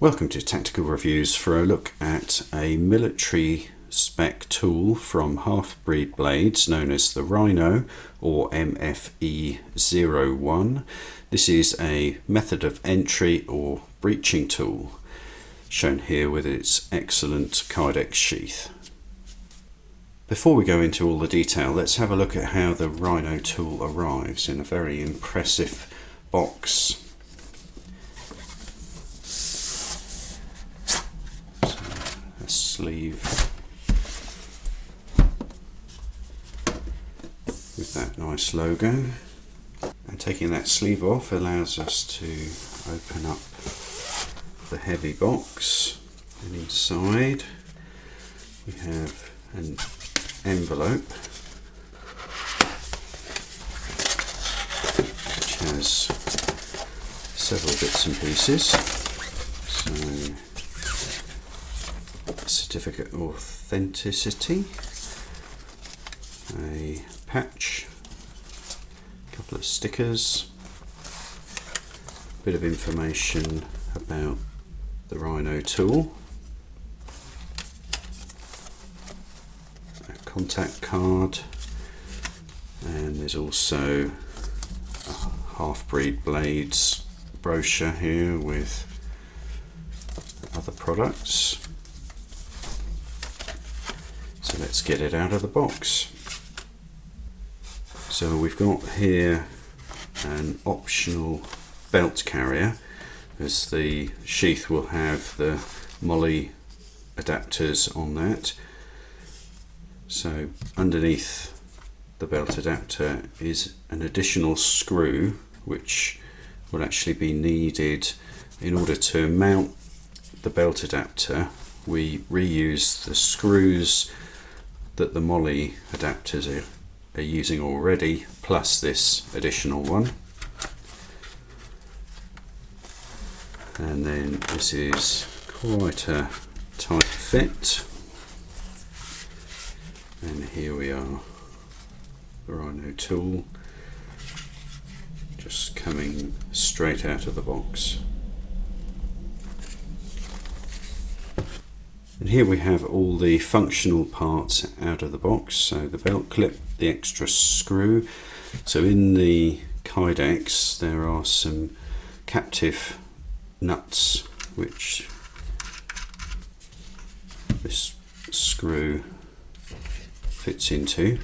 Welcome to Tactical Reviews for a look at a military spec tool from Halfbreed Blades known as the Rhino or MFE-01. This is a method of entry or breaching tool, shown here with its excellent Kydex sheath. Before we go into all the detail, let's have a look at how the Rhino tool arrives in a very impressive box. Sleeve with that nice logo, and taking that sleeve off allows us to open up the heavy box, and inside we have an envelope which has several bits and pieces. So certificate of authenticity, a patch, a couple of stickers, a bit of information about the Rhino tool, a contact card, and there's also a Halfbreed Blades brochure here with other products. So let's get it out of the box. So we've got here an optional belt carrier, as the sheath will have the MOLLE adapters on that. So underneath the belt adapter is an additional screw which will actually be needed in order to mount the belt adapter. We reuse the screws that the MOLLE adapters are using already, plus this additional one. And then this is quite a tight fit. And here we are, the Rhino tool, just coming straight out of the box. And here we have all the functional parts out of the box. So the belt clip, the extra screw. So in the Kydex there are some captive nuts which this screw fits into,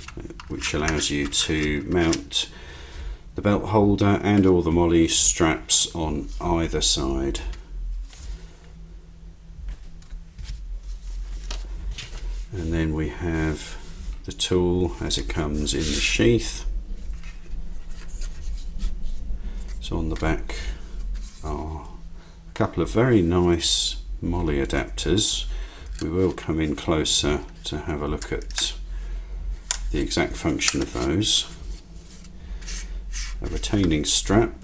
which allows you to mount the belt holder and all the MOLLE straps on either side. And then we have the tool as it comes in the sheath. So on the back are a couple of very nice MOLLE adapters. We will come in closer to have a look at the exact function of those. A retaining strap,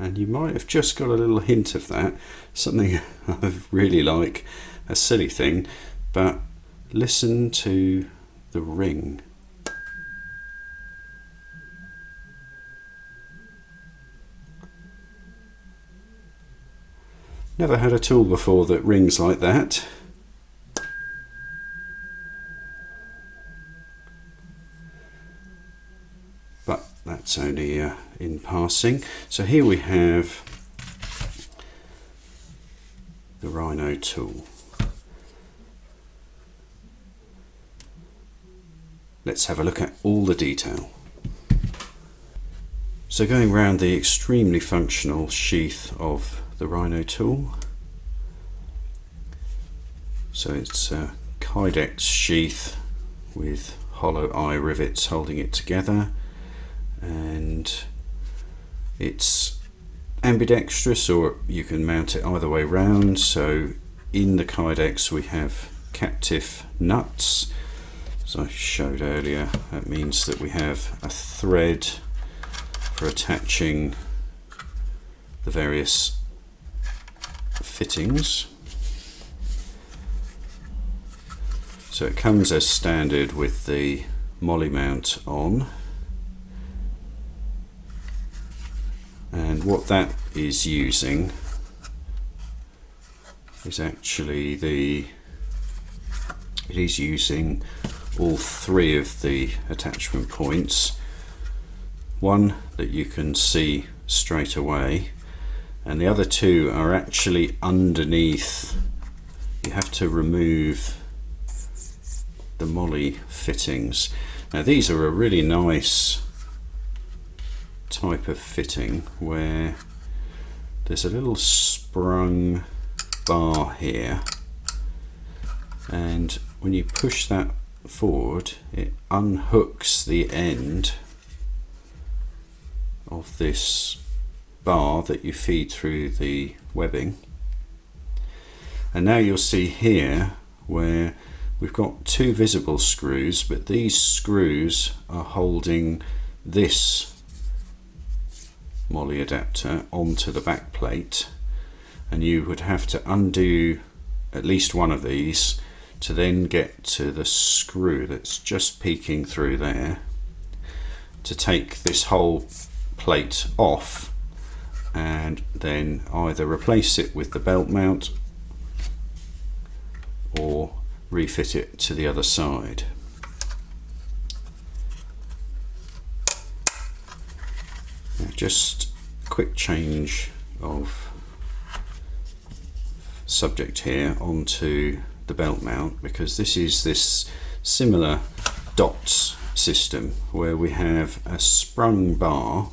and you might have just got a little hint of that, something I really like, a silly thing, but listen to the ring. Never had a tool before that rings like that. But that's only in passing. So here we have the Rhino tool. Let's have a look at all the detail. So going around the extremely functional sheath of the Rhino tool. So it's a Kydex sheath with hollow eye rivets holding it together, and it's ambidextrous, or you can mount it either way round. So in the Kydex we have captive nuts, as I showed earlier. That means that we have a thread for attaching the various fittings. So it comes as standard with the molly mount on, and what that is using is actually it is using all three of the attachment points, one that you can see straight away, and the other two are actually underneath. You have to remove the molly fittings. Now these are a really nice type of fitting where there's a little sprung bar here, and when you push that forward it unhooks the end of this bar that you feed through the webbing. And now you'll see here where we've got two visible screws, but these screws are holding this molly adapter onto the back plate, and you would have to undo at least one of these to then get to the screw that's just peeking through there, to take this whole plate off and then either replace it with the belt mount or refit it to the other side. Now just a quick change of subject here onto the belt mount, because this is this similar dots system where we have a sprung bar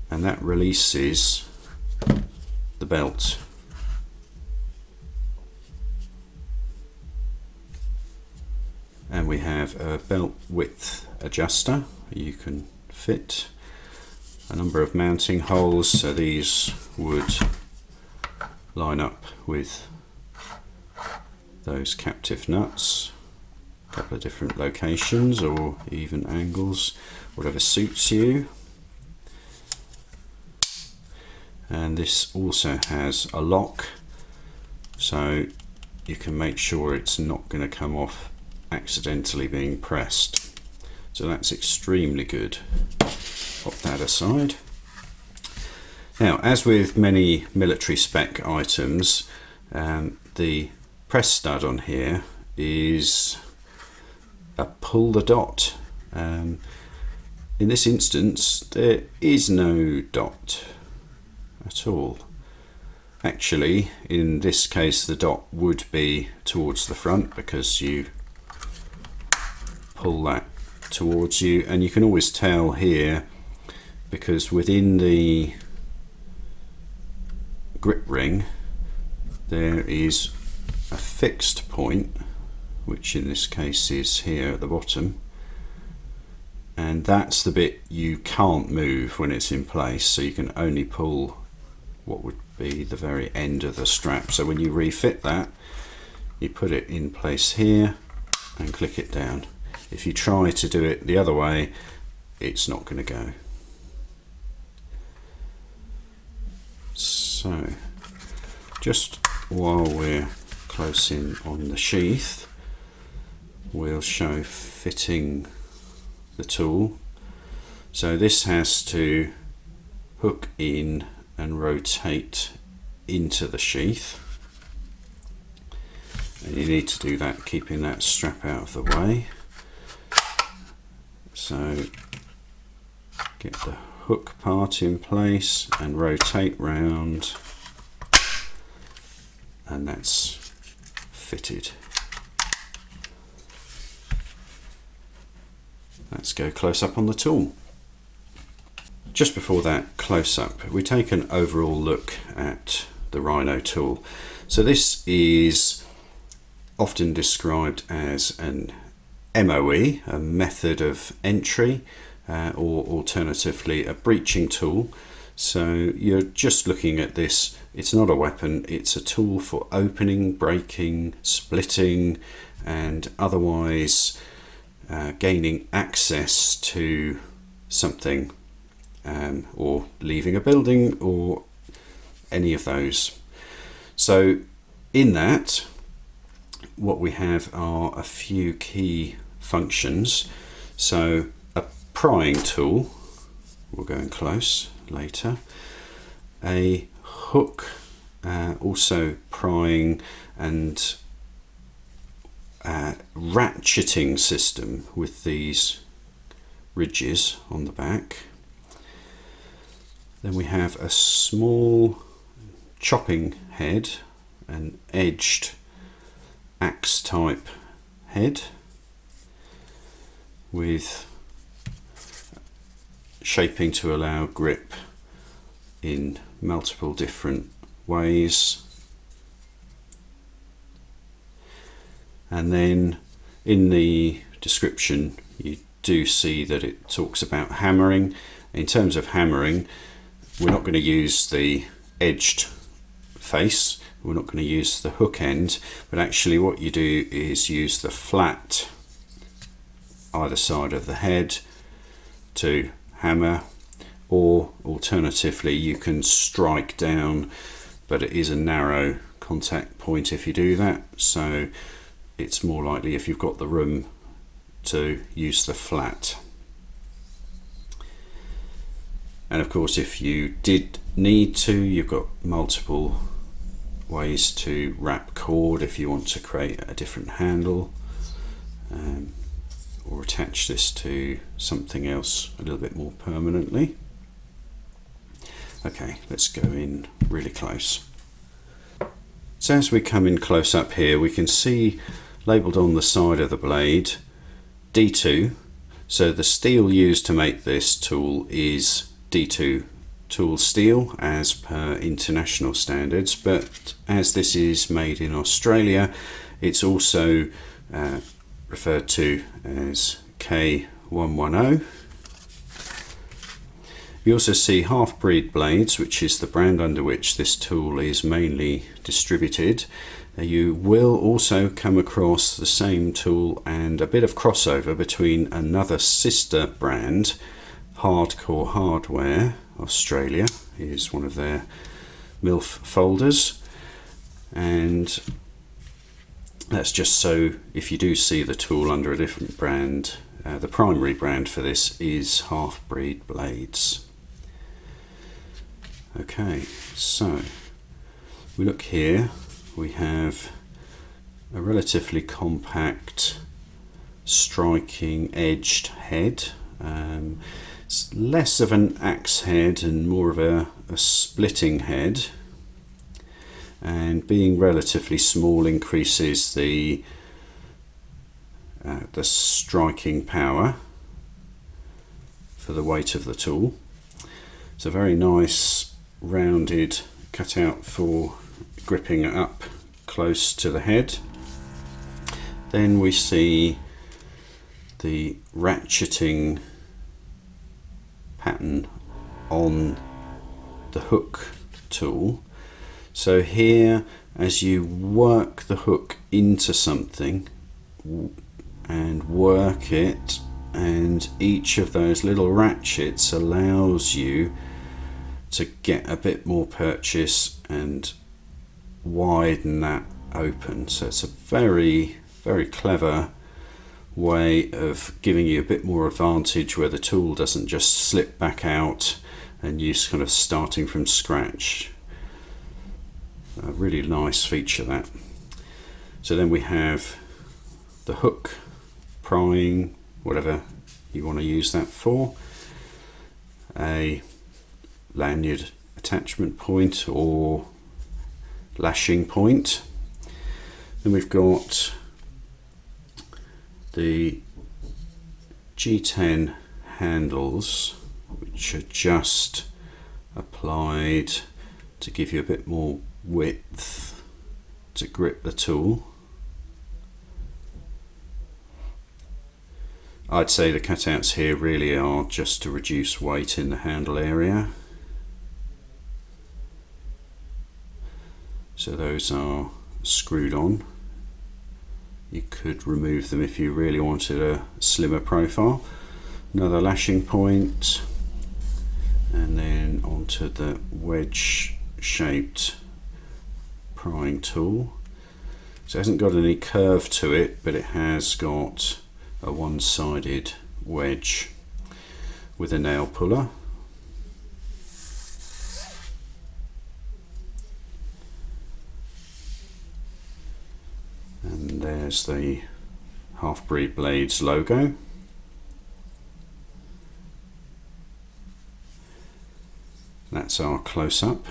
and that releases the belt. And we have a belt width adjuster. You can fit a number of mounting holes, so these would line up with those captive nuts, a couple of different locations or even angles, whatever suits you. And this also has a lock, so you can make sure it's not going to come off accidentally being pressed. So that's extremely good. Pop that aside. Now, as with many military spec items, the press stud on here is a pull the dot. In this instance, there is no dot at all. Actually, in this case, the dot would be towards the front because you pull that towards you, and you can always tell here because within the grip ring there is a fixed point, which in this case is here at the bottom, and that's the bit you can't move when it's in place, so you can only pull what would be the very end of the strap. So when you refit that, you put it in place here and click it down. If you try to do it the other way, it's not going to go. So just while we're close in on the sheath, we'll show fitting the tool. So this has to hook in and rotate into the sheath, and you need to do that keeping that strap out of the way. So get the hook part in place and rotate round, and that's fitted. Let's go close up on the tool. Just before that close up, we take an overall look at the Rhino tool. So this is often described as an MOE, a method of entry, or alternatively a breaching tool. So you're just looking at this, it's not a weapon, it's a tool for opening, breaking, splitting, and otherwise gaining access to something, or leaving a building, or any of those. So in that, what we have are a few key functions. So a prying tool, we'll go in close later, a hook, also prying and ratcheting system with these ridges on the back. Then we have a small chopping head, an edged axe type head with shaping to allow grip in multiple different ways. And then in the description you do see that it talks about hammering. In terms of hammering, we're not going to use the edged face, we're not going to use the hook end, but actually what you do is use the flat either side of the head to hammer, or alternatively you can strike down, but it is a narrow contact point if you do that, so it's more likely if you've got the room to use the flat. And of course if you did need to, you've got multiple ways to wrap cord if you want to create a different handle, or attach this to something else a little bit more permanently. Okay, let's go in really close. So as we come in close up here, we can see labelled on the side of the blade D2. So the steel used to make this tool is D2 tool steel as per international standards, but as this is made in Australia, it's also referred to as K110. You also see Halfbreed Blades, which is the brand under which this tool is mainly distributed. You will also come across the same tool and a bit of crossover between another sister brand, Hardcore Hardware Australia is one of their MILF folders, and that's just so if you do see the tool under a different brand, the primary brand for this is Halfbreed Blades. Okay, so we look here, we have a relatively compact striking edged head. It's less of an axe head and more of a splitting head, and being relatively small increases the striking power for the weight of the tool. It's a very nice rounded cutout for gripping it up close to the head. Then we see the ratcheting pattern on the hook tool. So here, as you work the hook into something and work it, and each of those little ratchets allows you to get a bit more purchase and widen that open. So it's a very, very clever way of giving you a bit more advantage where the tool doesn't just slip back out and you're kind of starting from scratch. A really nice feature, that. So then we have the hook, prying, whatever you want to use that for, a lanyard attachment point or lashing point. Then we've got the G10 handles, which are just applied to give you a bit more width to grip the tool. I'd say the cutouts here really are just to reduce weight in the handle area. So those are screwed on. You could remove them if you really wanted a slimmer profile. Another lashing point, and then onto the wedge shaped prying tool. So it hasn't got any curve to it, but it has got a one-sided wedge with a nail puller. And there's the Halfbreed Blades logo. That's our close-up.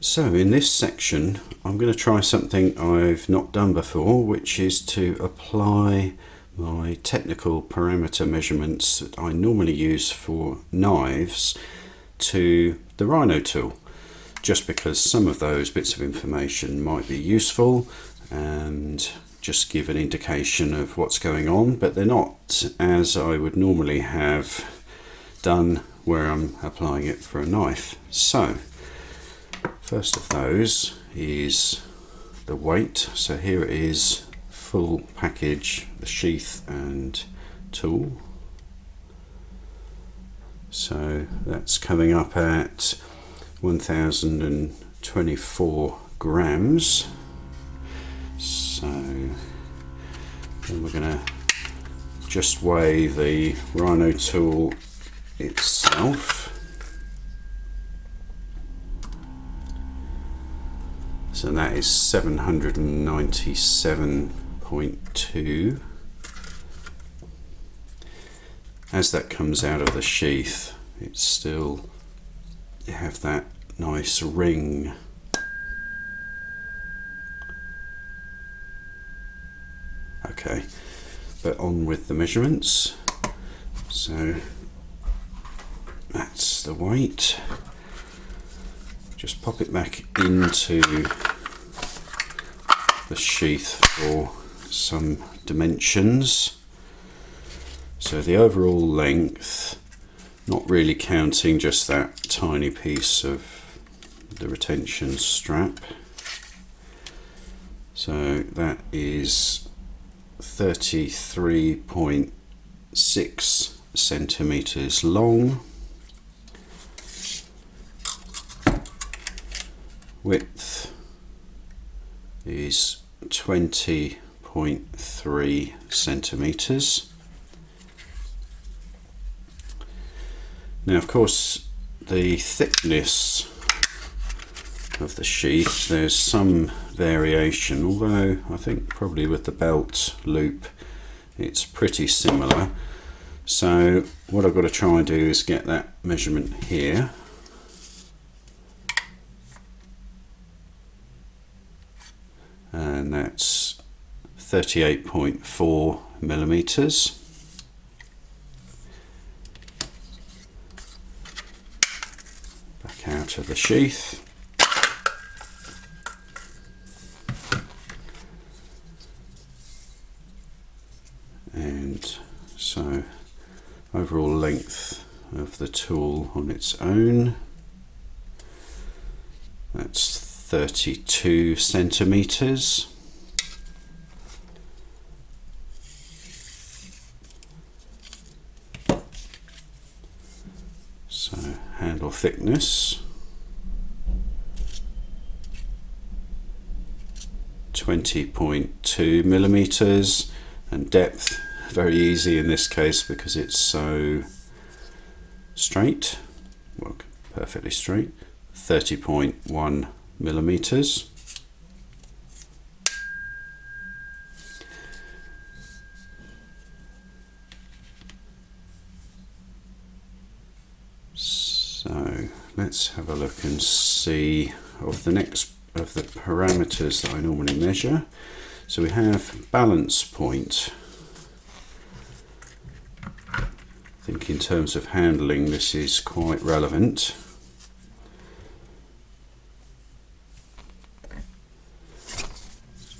So in this section I'm going to try something I've not done before, which is to apply my technical parameter measurements that I normally use for knives to the Rhino tool, just because some of those bits of information might be useful and just give an indication of what's going on, but they're not as I would normally have done where I'm applying it for a knife. So first of those is the weight. So here it is, full package, the sheath and tool. So that's coming up at 1024 grams. So then we're going to just weigh the Rhino tool itself. So that is 797.2. As that comes out of the sheath, it's still, you have that nice ring. Okay, but on with the measurements. So that's the weight. Just pop it back into the sheath for some dimensions. So the overall length, not really counting just that tiny piece of the retention strap. So that is 33.6 centimeters long. Width is 20.3 centimeters. Now, of course, the thickness of the sheath, there's some variation, although I think probably with the belt loop it's pretty similar. So what I've got to try and do is get that measurement here. And that's 38.4 millimeters. out of the sheath. And so overall length of the tool on its own, that's 32 centimeters. So handle thickness 20.2 millimeters, and depth very easy in this case because it's so straight, well, perfectly straight, 30.1 millimeters. So let's have a look and see of the parameters that I normally measure. So we have balance point. I think in terms of handling this is quite relevant.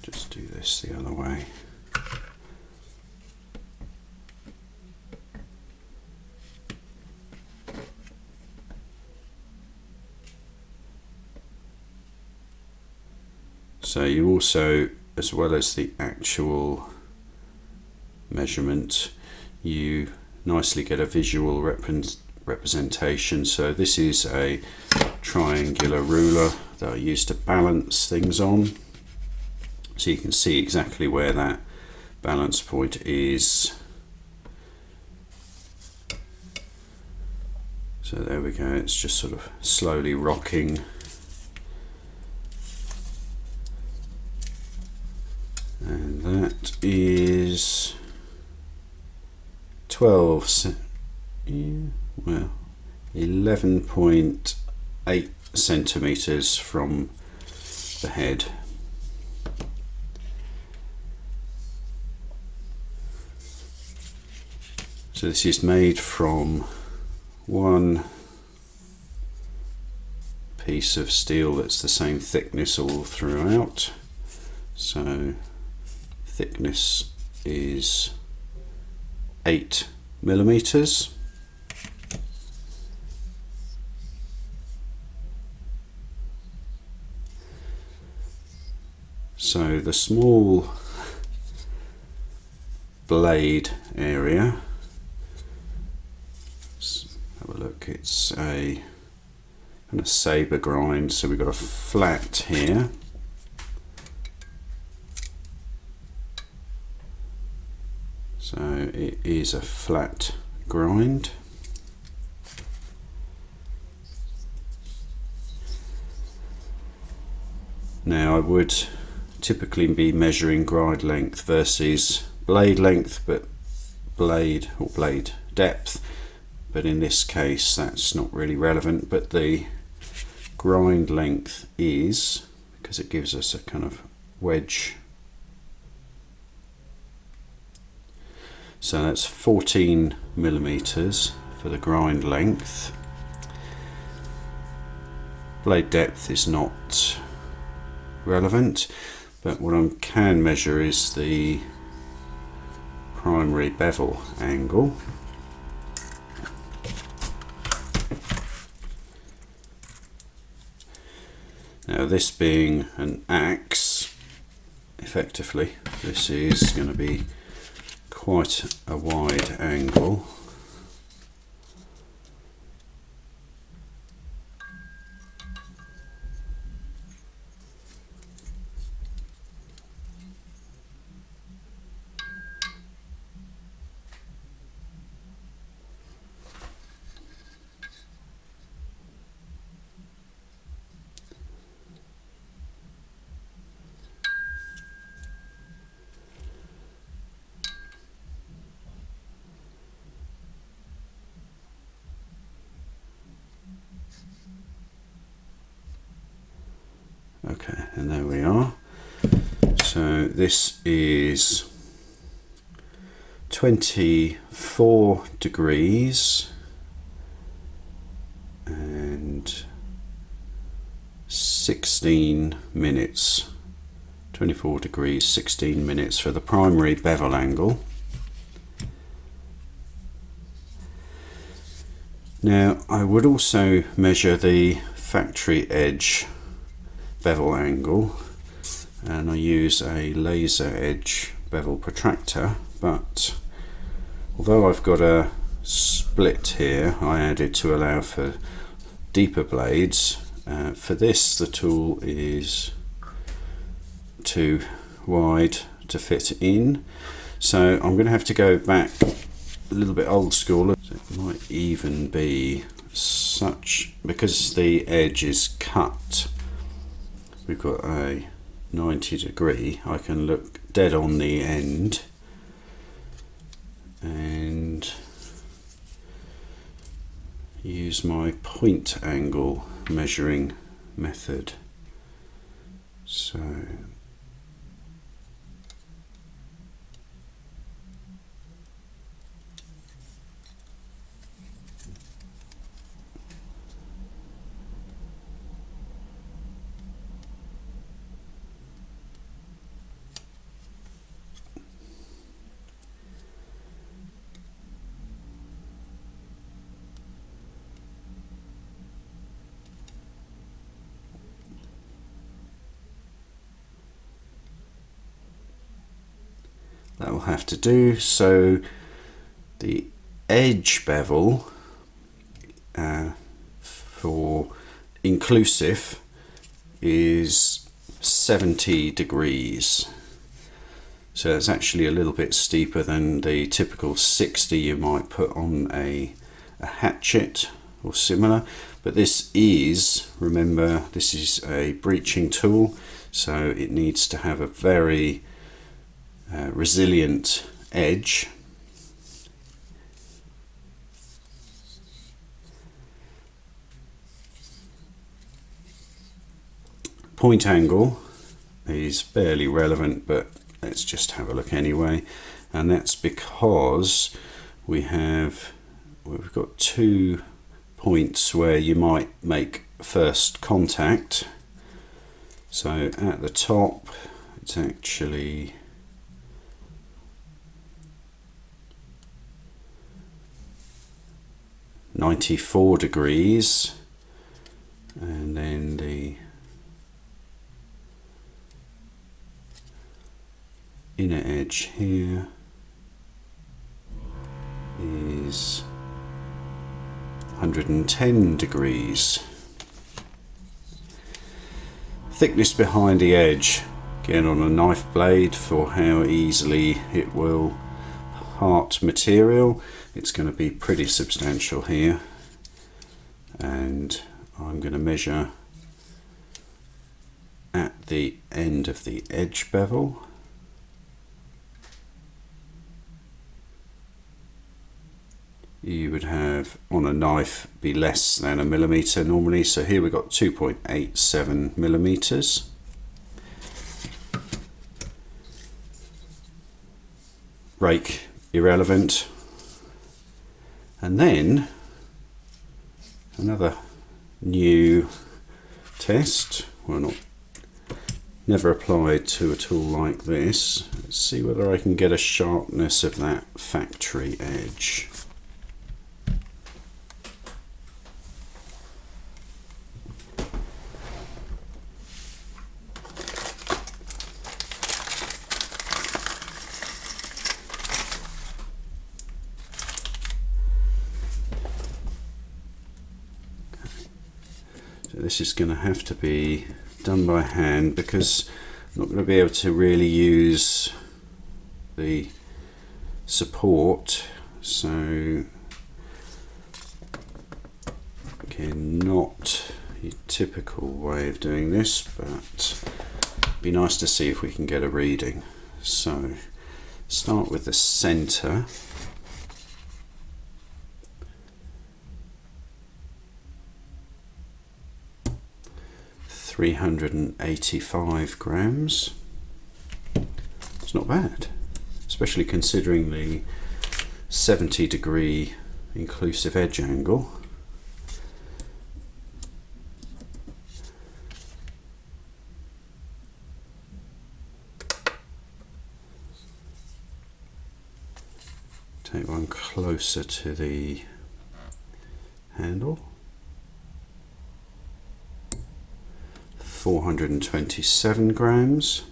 Just do this the other way. So you also, as well as the actual measurement, you nicely get a visual representation. So this is a triangular ruler that I use to balance things on. So you can see exactly where that balance point is. So there we go, it's just sort of slowly rocking. And that is 11.8 centimeters from the head. So this is made from one piece of steel that's the same thickness all throughout. So thickness is 8 millimeters. So the small blade area, let's have a look, it's a kind of saber grind, so we've got a flat here. So it is a flat grind. Now I would typically be measuring grind length versus blade length, but blade depth, but in this case that's not really relevant, but the grind length is, because it gives us a kind of wedge. So that's 14 millimeters for the grind length. Blade depth is not relevant, but what I can measure is the primary bevel angle. Now this being an axe, effectively this is going to be quite a wide angle. Okay, and there we are. So this is 24 degrees and 16 minutes, 24 degrees 16 minutes for the primary bevel angle. Now I would also measure the factory edge bevel angle, and I use a laser edge bevel protractor, but although I've got a split here I added to allow for deeper blades. For this the tool is too wide to fit in, so I'm going to have to go back a little bit old school. So it might even be such, because the edge is cut, we've got a 90 degree, I can look dead on the end and use my point angle measuring method. So that will have to do. So the edge bevel for inclusive is 70 degrees. So it's actually a little bit steeper than the typical 60 you might put on a hatchet or similar. But this is, remember, this is a breaching tool, so it needs to have a very resilient edge. Point angle is barely relevant, but let's just have a look anyway, and that's because we've got 2 points where you might make first contact. So at the top it's actually 94 degrees, and then the inner edge here is 110 degrees. Thickness behind the edge, again on a knife blade for how easily it will part material. It's going to be pretty substantial here, and I'm going to measure at the end of the edge bevel. You would have on a knife be less than a millimetre normally, so here we've got 2.87 millimetres. Rake irrelevant. And then another new test, well, never applied to a tool like this. Let's see whether I can get a sharpness of that factory edge. This is going to have to be done by hand because I'm not going to be able to really use the support. So again, not a typical way of doing this, but it'd be nice to see if we can get a reading. So start with the center. 385 grams. It's not bad, especially considering the 70 degree inclusive edge angle. Take one closer to the handle. 427 grams.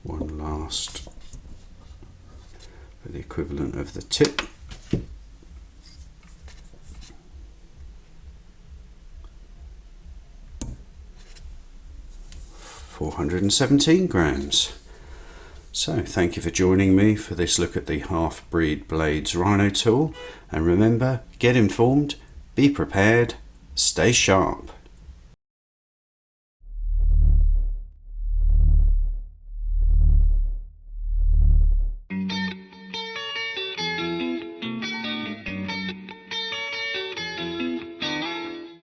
One last for the equivalent of the tip. 417 grams. So thank you for joining me for this look at the Halfbreed Blades Rhino tool, and remember, get informed, be prepared, stay sharp.